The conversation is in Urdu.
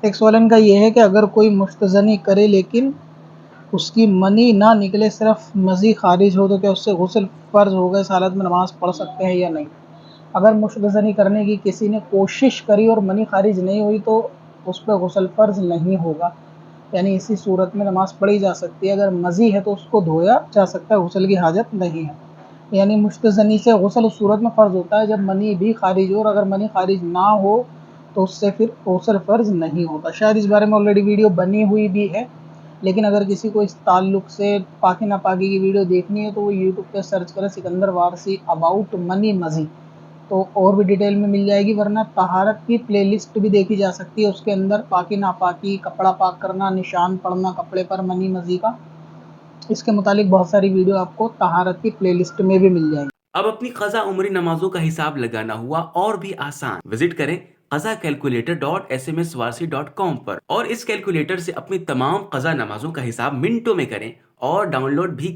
x1 کا یہ ہے کہ اگر کوئی مستزنی کرے لیکن اس کی منی نہ نکلے، صرف مزی خارج ہو، تو کیا اس سے غسل فرض ہوگا؟ اس حالت میں نماز پڑھ سکتے ہیں یا نہیں؟ اگر مستزنی کرنے کی کسی نے کوشش کری اور منی خارج نہیں ہوئی تو اس پہ غسل فرض نہیں ہوگا، یعنی اسی صورت میں نماز پڑھی جا سکتی ہے۔ اگر مزی ہے تو اس کو دھویا جا سکتا ہے، غسل کی حاجت نہیں ہے۔ یعنی مستزنی سے غسل اس صورت میں فرض ہوتا ہے جب منی بھی خارج ہو، اور اگر منی خارج نہ ہو تو اس سے پھر غسل فرض نہیں ہوتا۔ شاید اس بارے میں آلریڈی ویڈیو بنی ہوئی بھی ہے، لیکن اگر کسی کو اس تعلق سے پاکی ناپاکی کی ویڈیو دیکھنی ہے تو وہ یوٹیوب پہ سرچ کرے سکندر وارثی اباؤٹ منی مزی، تو اور بھی ڈیٹیل میں مل جائے گی۔ ورنہ طہارت کی پلے لسٹ بھی دیکھی جا سکتی ہے، اس کے اندر پاکی ناپاکی، کپڑا پاک کرنا، نشان پڑنا کپڑے پر منی مزی کا، اس کے متعلق بہت ساری ویڈیو آپ کو طہارت کی پلے لسٹ میں بھی مل جائے گی۔ اب اپنی قضا عمری نمازوں کا حساب لگانا ہوا اور بھی آسان۔ وزٹ کریں qazakalculator.smswarsi.com پر اور اس کیلکولیٹر سے اپنی تمام قضا نمازوں کا حساب منٹوں میں کریں اور ڈاؤن لوڈ بھی کریں۔